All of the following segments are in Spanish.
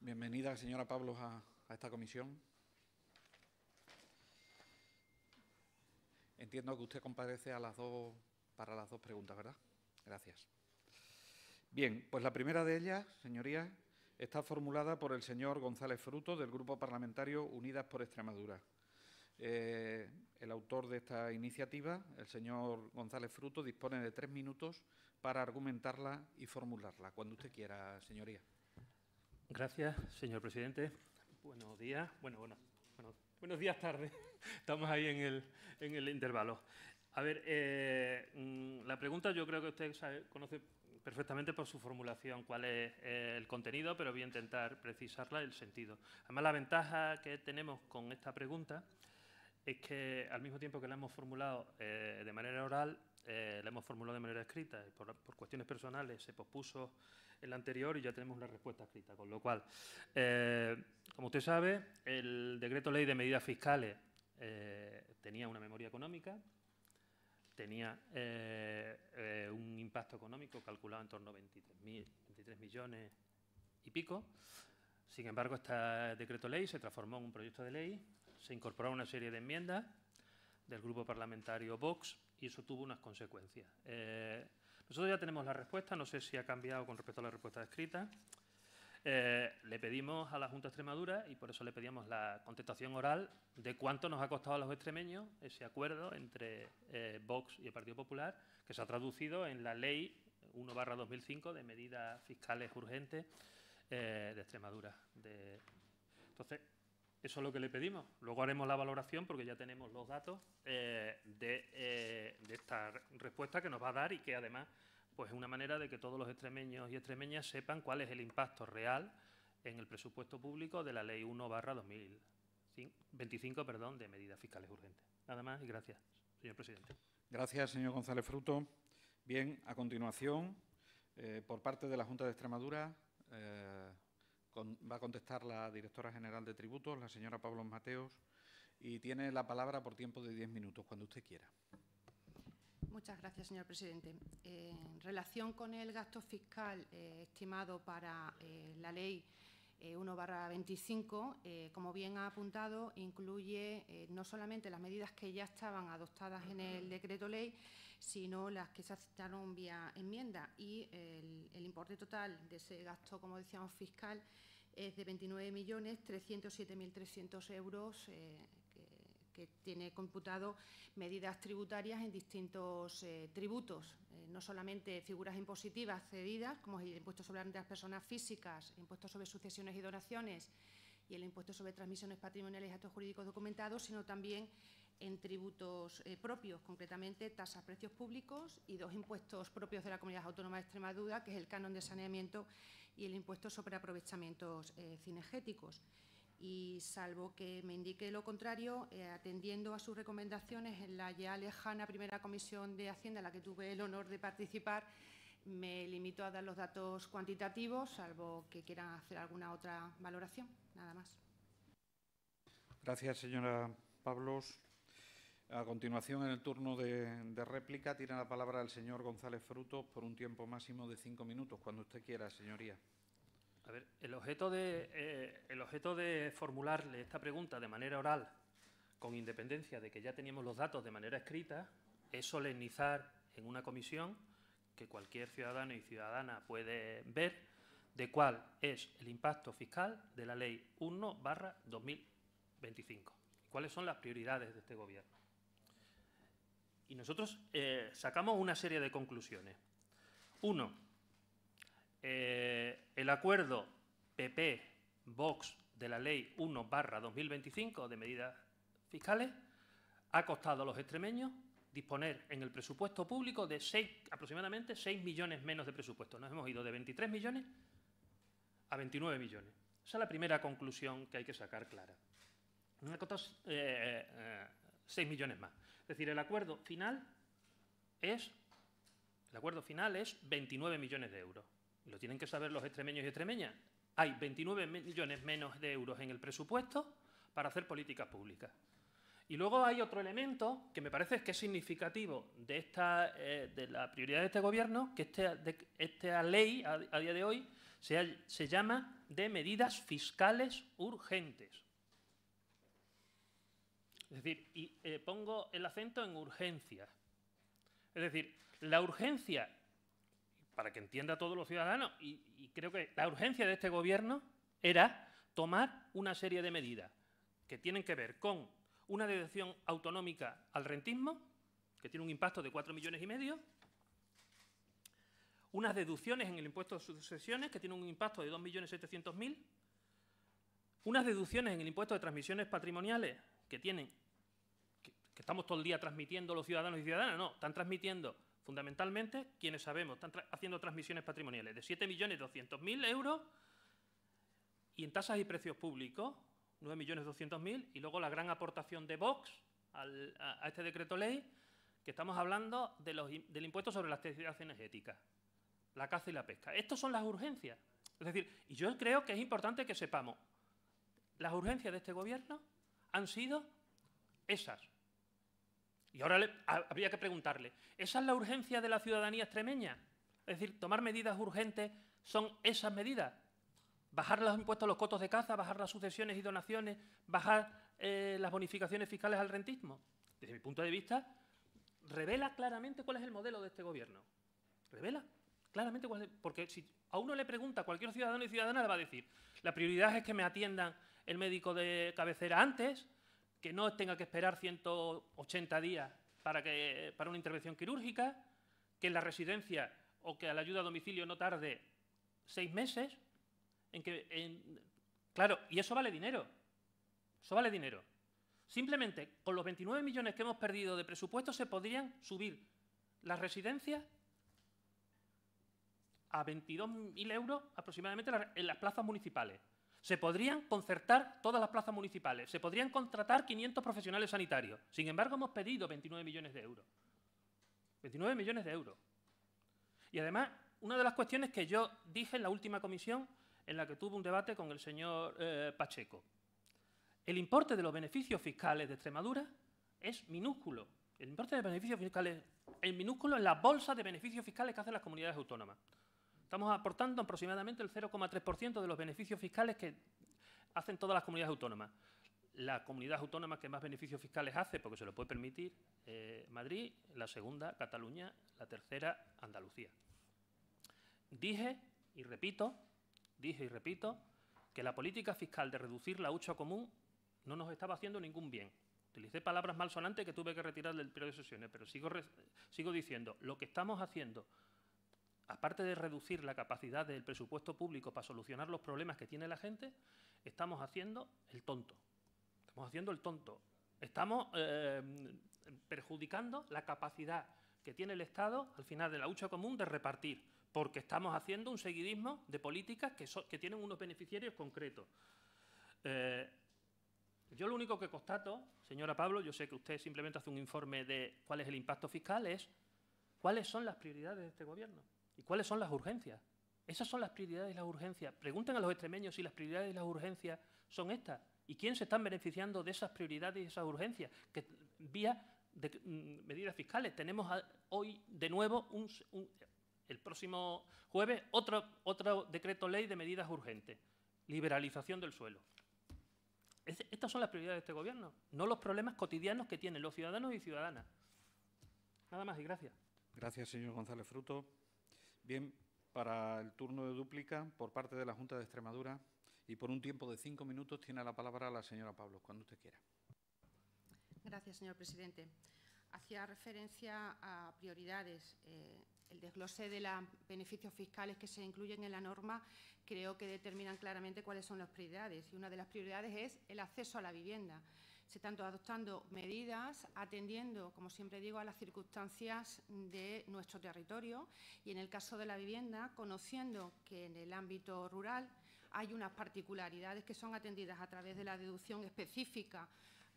Bienvenida, señora Pablos, a esta comisión. Entiendo que usted comparece para las dos preguntas, ¿verdad? Gracias. Bien, pues la primera de ellas, señorías, está formulada por el señor González Fruto, del Grupo Parlamentario Unidas por Extremadura. El autor de esta iniciativa, el señor González Fruto, dispone de 3 minutos para argumentarla y formularla. Cuando usted quiera, señoría. Gracias, señor presidente. Buenos días. Buenos días, tarde. Estamos ahí en el intervalo. A ver, la pregunta yo creo que usted conoce perfectamente por su formulación cuál es el contenido, pero voy a intentar precisarla el sentido. Además, la ventaja que tenemos con esta pregunta es que al mismo tiempo que la hemos formulado de manera oral, la hemos formulado de manera escrita. Por cuestiones personales se pospuso el anterior y ya tenemos la respuesta escrita. Con lo cual, como usted sabe, el decreto ley de medidas fiscales tenía una memoria económica, tenía un impacto económico calculado en torno a 23 millones y pico. Sin embargo, este decreto ley se transformó en un proyecto de ley, se incorporaron una serie de enmiendas del grupo parlamentario Vox y eso tuvo unas consecuencias. Nosotros ya tenemos la respuesta, no sé si ha cambiado con respecto a la respuesta escrita. Le pedimos a la Junta de Extremadura, y por eso le pedíamos la contestación oral, de cuánto nos ha costado a los extremeños ese acuerdo entre Vox y el Partido Popular, que se ha traducido en la Ley 1/2005 de medidas fiscales urgentes de Extremadura. Entonces, eso es lo que le pedimos. Luego haremos la valoración porque ya tenemos los datos de esta respuesta que nos va a dar y que además pues, es una manera de que todos los extremeños y extremeñas sepan cuál es el impacto real en el presupuesto público de la Ley 1/2025 de medidas fiscales urgentes. Nada más y gracias, señor presidente. Gracias, señor González Fruto. Bien, a continuación, por parte de la Junta de Extremadura, va a contestar la directora general de Tributos, la señora Pablos Mateos, y tiene la palabra por tiempo de 10 minutos, cuando usted quiera. Muchas gracias, señor presidente. En relación con el gasto fiscal estimado para la Ley 1/25, como bien ha apuntado, incluye no solamente las medidas que ya estaban adoptadas en el decreto ley, sino las que se aceptaron vía enmienda. Y el importe total de ese gasto, como decíamos, fiscal, es de 29.307.300 euros, que tiene computado medidas tributarias en distintos tributos, no solamente figuras impositivas cedidas, como es el impuesto sobre las personas físicas, el impuesto sobre sucesiones y donaciones y el impuesto sobre transmisiones patrimoniales y actos jurídicos documentados, sino también en tributos propios, concretamente tasas, precios públicos y 2 impuestos propios de la Comunidad Autónoma de Extremadura, que es el canon de saneamiento y el impuesto sobre aprovechamientos cinegéticos. Y salvo que me indique lo contrario, atendiendo a sus recomendaciones en la ya lejana primera comisión de Hacienda, en la que tuve el honor de participar, me limito a dar los datos cuantitativos, salvo que quieran hacer alguna otra valoración. Nada más. Gracias, señora Pablos. A continuación, en el turno de réplica, tiene la palabra el señor González Fruto por un tiempo máximo de 5 minutos, cuando usted quiera, señoría. A ver, el objeto de formularle esta pregunta de manera oral, con independencia de que ya teníamos los datos de manera escrita, es solemnizar en una comisión que cualquier ciudadano y ciudadana puede ver de cuál es el impacto fiscal de la Ley 1/2025 y cuáles son las prioridades de este Gobierno. Y nosotros sacamos una serie de conclusiones. Uno, el acuerdo PP-Vox de la Ley 1/2025 de medidas fiscales ha costado a los extremeños disponer en el presupuesto público de aproximadamente 6 millones menos de presupuesto. Nos hemos ido de 23 millones a 29 millones. Esa es la primera conclusión que hay que sacar clara. Nos ha costado 6 millones más. Es decir, el acuerdo final es 29 millones de euros. Y lo tienen que saber los extremeños y extremeñas. Hay 29 millones menos de euros en el presupuesto para hacer políticas públicas. Y luego hay otro elemento que me parece que es significativo de la prioridad de este Gobierno, que esta ley, a día de hoy, se llama de medidas fiscales urgentes. Es decir, y pongo el acento en urgencia. Es decir, la urgencia, para que entienda todos los ciudadanos, y creo que la urgencia de este Gobierno era tomar una serie de medidas que tienen que ver con una deducción autonómica al rentismo, que tiene un impacto de 4,5 millones, unas deducciones en el impuesto de sucesiones, que tiene un impacto de 2.700.000, unas deducciones en el impuesto de transmisiones patrimoniales, que estamos todo el día transmitiendo los ciudadanos y ciudadanas, no, están transmitiendo fundamentalmente quienes sabemos, están haciendo transmisiones patrimoniales de 7.200.000 euros y en tasas y precios públicos 9.200.000, y luego la gran aportación de Vox a este decreto ley, que estamos hablando del impuesto sobre la actividad energética, la caza y la pesca. Estas son las urgencias. Es decir, y yo creo que es importante que sepamos, las urgencias de este Gobierno han sido esas. Y ahora habría que preguntarle, ¿esa es la urgencia de la ciudadanía extremeña? Es decir, tomar medidas urgentes son esas medidas. Bajar los impuestos a los cotos de caza, bajar las sucesiones y donaciones, bajar las bonificaciones fiscales al rentismo. Desde mi punto de vista, revela claramente cuál es el modelo de este Gobierno. Revela claramente cuál es. Porque si a uno le pregunta, cualquier ciudadano y ciudadana le va a decir, la prioridad es que me atiendan el médico de cabecera antes, que no tenga que esperar 180 días para una intervención quirúrgica, que en la residencia o que a la ayuda a domicilio no tarde 6 meses. Claro, y eso vale dinero. Eso vale dinero. Simplemente, con los 29 millones que hemos perdido de presupuesto, se podrían subir las residencias a 22.000 euros aproximadamente en las plazas municipales. Se podrían concertar todas las plazas municipales. Se podrían contratar 500 profesionales sanitarios. Sin embargo, hemos pedido 29 millones de euros. 29 millones de euros. Y además, una de las cuestiones que yo dije en la última comisión, en la que tuve un debate con el señor Pacheco. El importe de los beneficios fiscales de Extremadura es minúsculo. El importe de beneficios fiscales es minúsculo en las bolsas de beneficios fiscales que hacen las comunidades autónomas. Estamos aportando aproximadamente el 0,3% de los beneficios fiscales que hacen todas las comunidades autónomas. La comunidad autónoma que más beneficios fiscales hace, porque se lo puede permitir, Madrid, la segunda, Cataluña, la tercera, Andalucía. Dije y repito, que la política fiscal de reducir la hucha común no nos estaba haciendo ningún bien. Utilicé palabras malsonantes que tuve que retirar del periodo de sesiones, pero sigo diciendo, lo que estamos haciendo, aparte de reducir la capacidad del presupuesto público para solucionar los problemas que tiene la gente, estamos haciendo el tonto. Estamos perjudicando la capacidad que tiene el Estado, al final de la hucha común, de repartir, porque estamos haciendo un seguidismo de políticas que tienen unos beneficiarios concretos. Yo lo único que constato, señora Pablo, yo sé que usted simplemente hace un informe de cuál es el impacto fiscal, es cuáles son las prioridades de este Gobierno y cuáles son las urgencias. Esas son las prioridades y las urgencias. Pregunten a los extremeños si las prioridades y las urgencias son estas. ¿Y quién se están beneficiando de esas prioridades y esas urgencias? Que vía de medidas fiscales. Tenemos hoy de nuevo el próximo jueves otro decreto ley de medidas urgentes. Liberalización del suelo. Estas son las prioridades de este Gobierno, no los problemas cotidianos que tienen los ciudadanos y ciudadanas. Nada más y gracias. Gracias, señor González Fruto. Bien, para el turno de dúplica, por parte de la Junta de Extremadura, y por un tiempo de 5 minutos, tiene la palabra la señora Pablo, cuando usted quiera. Gracias, señor presidente. Hacía referencia a prioridades. El desglose de los beneficios fiscales que se incluyen en la norma creo que determinan claramente cuáles son las prioridades. Y una de las prioridades es el acceso a la vivienda. Se están adoptando medidas atendiendo, como siempre digo, a las circunstancias de nuestro territorio y, en el caso de la vivienda, conociendo que en el ámbito rural hay unas particularidades que son atendidas a través de la deducción específica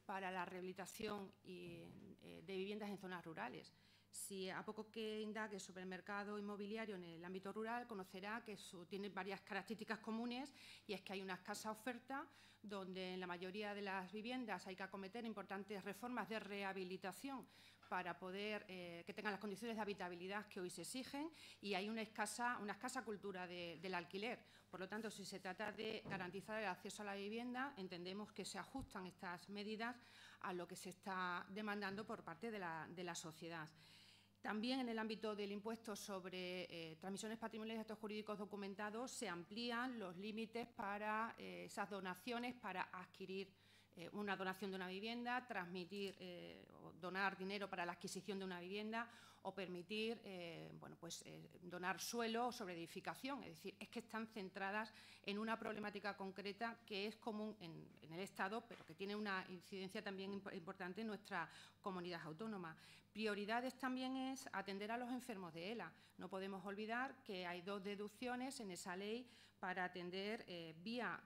para la rehabilitación de viviendas en zonas rurales. Si a poco que indague sobre el mercado inmobiliario en el ámbito rural, conocerá que tiene varias características comunes, y es que hay una escasa oferta, donde en la mayoría de las viviendas hay que acometer importantes reformas de rehabilitación para poder que tengan las condiciones de habitabilidad que hoy se exigen, y hay una escasa cultura del alquiler. Por lo tanto, si se trata de garantizar el acceso a la vivienda, entendemos que se ajustan estas medidas a lo que se está demandando por parte de la sociedad. También en el ámbito del impuesto sobre transmisiones patrimoniales y actos jurídicos documentados se amplían los límites para esas donaciones, para adquirir una donación de una vivienda, transmitir o donar dinero para la adquisición de una vivienda, o permitir donar suelo sobre edificación. Es decir, es que están centradas en una problemática concreta que es común en el Estado, pero que tiene una incidencia también importante en nuestra comunidad autónoma. Prioridades también es atender a los enfermos de ELA. No podemos olvidar que hay 2 deducciones en esa ley para atender vía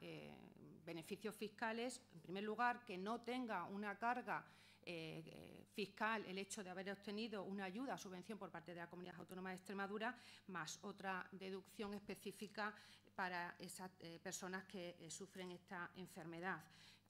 beneficios fiscales. En primer lugar, que no tenga una carga fiscal el hecho de haber obtenido una ayuda o subvención por parte de la Comunidad Autónoma de Extremadura, más otra deducción específica para esas personas que sufren esta enfermedad.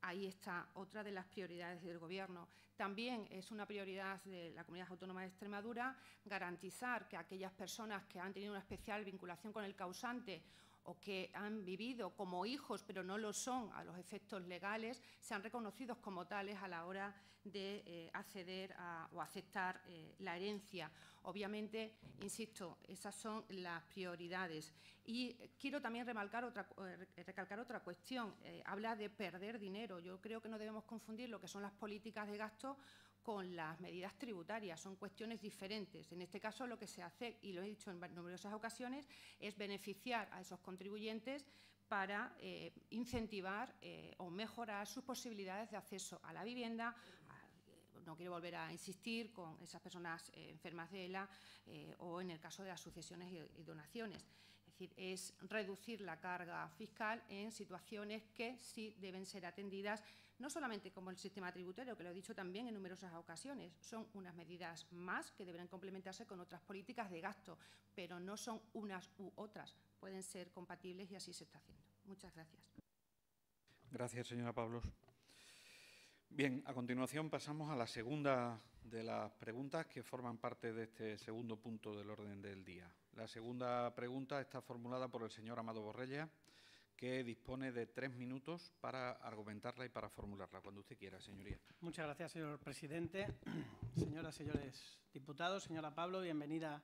Ahí está otra de las prioridades del Gobierno. También es una prioridad de la Comunidad Autónoma de Extremadura garantizar que aquellas personas que han tenido una especial vinculación con el causante o que han vivido como hijos, pero no lo son a los efectos legales, sean reconocidos como tales a la hora de acceder o aceptar la herencia. Obviamente, insisto, esas son las prioridades. Y quiero también recalcar otra cuestión. Habla de perder dinero. Yo creo que no debemos confundir lo que son las políticas de gasto con las medidas tributarias. Son cuestiones diferentes. En este caso, lo que se hace, y lo he dicho en numerosas ocasiones, es beneficiar a esos contribuyentes para incentivar o mejorar sus posibilidades de acceso a la vivienda. No quiero volver a insistir con esas personas enfermas de ELA o en el caso de las sucesiones y donaciones. Es decir, es reducir la carga fiscal en situaciones que sí deben ser atendidas, no solamente como el sistema tributario, que lo he dicho también en numerosas ocasiones, son unas medidas más que deberán complementarse con otras políticas de gasto, pero no son unas u otras, pueden ser compatibles y así se está haciendo. Muchas gracias. Gracias, señora Pablos. Bien, a continuación pasamos a la segunda de las preguntas que forman parte de este segundo punto del orden del día. La segunda pregunta está formulada por el señor Amado Borrella, que dispone de 3 minutos para argumentarla y para formularla. Cuando usted quiera, señoría. Muchas gracias, señor presidente. Señoras y señores diputados, señora Pablo, bienvenida